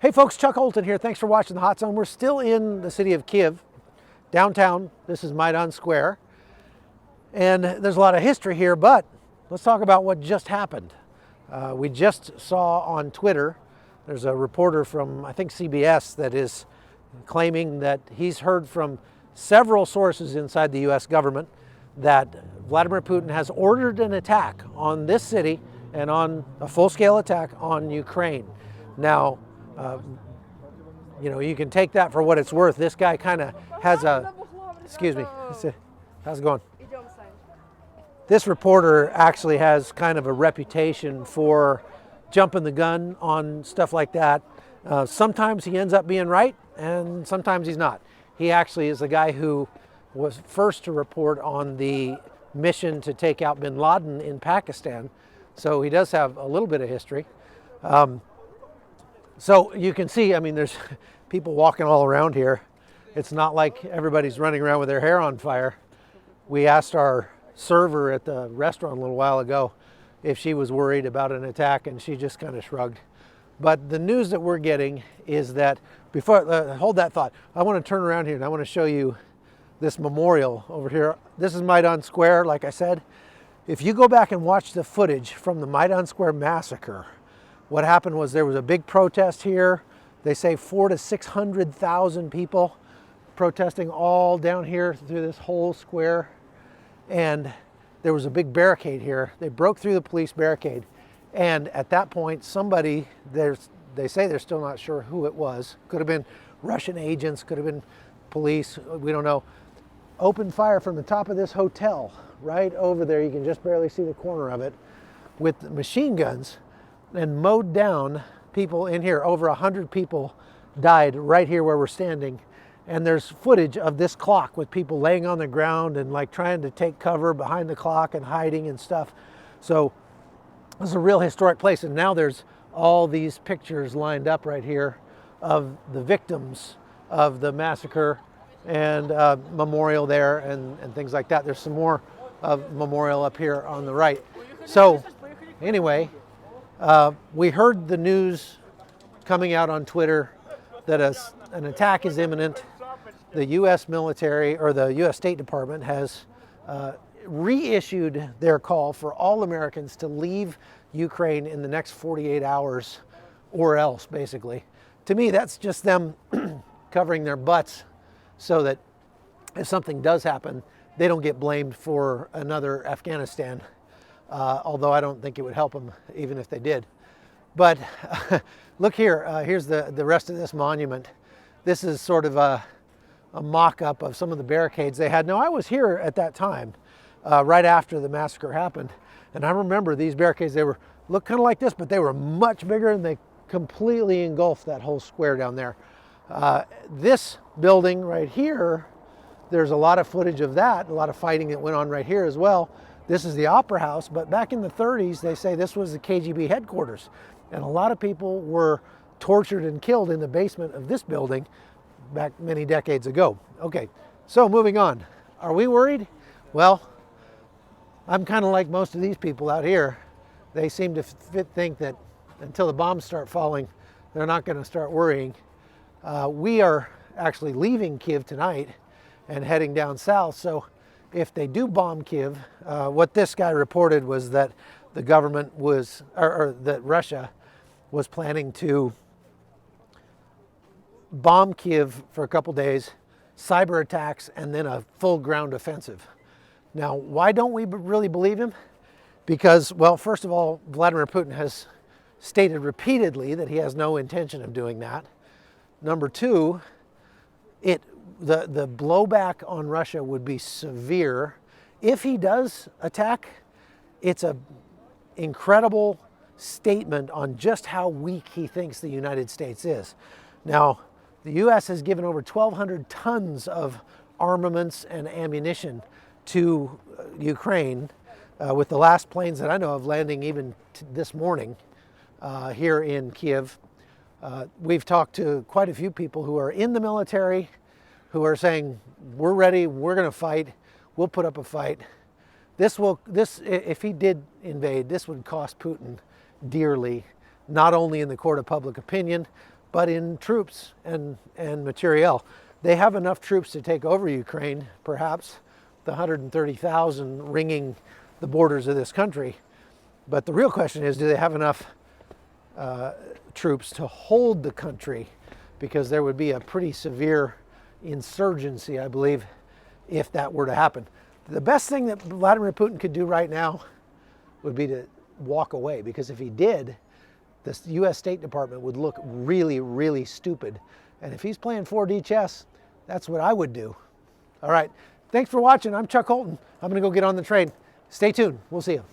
Hey folks, Chuck Holton here. Thanks for watching the Hot Zone. We're still in the city of Kiev, downtown. This is Maidan Square. And there's a lot of history here, but let's talk about what just happened. We just saw on Twitter, there's a reporter from, I think, CBS that is claiming that he's heard from several sources inside the US government that Vladimir Putin has ordered an attack on this city and on a full-scale attack on Ukraine. Now, you can take that for what it's worth. This guy kind of has a, excuse me, how's it going? This reporter actually has kind of a reputation for jumping the gun on stuff like that. Sometimes he ends up being right, and sometimes he's not. He actually is the guy who was first to report on the mission to take out bin Laden in Pakistan. So he does have a little bit of history. So you can see, I mean, there's people walking all around here. It's not like everybody's running around with their hair on fire. We asked our server at the restaurant a little while ago if she was worried about an attack, and she just kind of shrugged. But the news that we're getting is that, before, hold that thought, I want to turn around here and I want to show you this memorial over here. This is Maidan Square, like I said. If you go back and watch the footage from the Maidan Square massacre, what happened was there was a big protest here. They say 400,000 to 600,000 people protesting all down here through this whole square. And there was a big barricade here. They broke through the police barricade. And at that point, somebody, they say they're still not sure who it was. Could have been Russian agents, could have been police, we don't know. Opened fire from the top of this hotel, right over there. You can just barely see the corner of it, with machine guns, and mowed down people in here. Over 100 people died right here where we're standing. And there's footage of this clock with people laying on the ground and like trying to take cover behind the clock and hiding and stuff. So this is a real historic place. And now there's all these pictures lined up right here of the victims of the massacre, and memorial there and things like that. There's some more of memorial up here on the right. So anyway, we heard the news coming out on Twitter that an attack is imminent. The U.S. military, or the U.S. State Department, has reissued their call for all Americans to leave Ukraine in the next 48 hours or else, basically. To me, that's just them covering their butts so that if something does happen, they don't get blamed for another Afghanistan. Although I don't think it would help them even if they did. But look here, here's the rest of this monument. This is sort of a mock-up of some of the barricades they had. Now, I was here at that time, right after the massacre happened, and I remember these barricades, they looked kind of like this, but they were much bigger, and they completely engulfed that whole square down there. This building right here, there's a lot of footage of that, a lot of fighting that went on right here as well. This is the Opera House, but back in the 30s, they say this was the KGB headquarters. And a lot of people were tortured and killed in the basement of this building back many decades ago. Okay, so moving on. Are we worried? Well, I'm kind of like most of these people out here. They seem to think that until the bombs start falling, they're not going to start worrying. We are actually leaving Kiev tonight and heading down south. So if they do bomb Kiev, what this guy reported was that the government was, or that Russia was planning to bomb Kiev for a couple days, cyber attacks, and then a full ground offensive. Now, why don't we really believe him? Because, well, first of all, Vladimir Putin has stated repeatedly that he has no intention of doing that. Number two, the blowback on Russia would be severe. If he does attack, it's an incredible statement on just how weak he thinks the United States is. Now, the U.S. has given over 1,200 tons of armaments and ammunition to Ukraine, with the last planes that I know of landing even this morning here in Kiev. We've talked to quite a few people who are in the military who are saying, we're ready, we're going to fight, we'll put up a fight. If he did invade, this would cost Putin dearly, not only in the court of public opinion, but in troops and materiel. They have enough troops to take over Ukraine, perhaps the 130,000 ringing the borders of this country. But the real question is, do they have enough troops to hold the country? Because there would be a pretty severe insurgency, I believe, if that were to happen. The best thing that Vladimir Putin could do right now would be to walk away, because if he did, the US State Department would look really, really stupid. And if he's playing 4D chess, that's what I would do. All right, thanks for watching. I'm Chuck Holton. I'm gonna go get on the train. Stay tuned, we'll see you.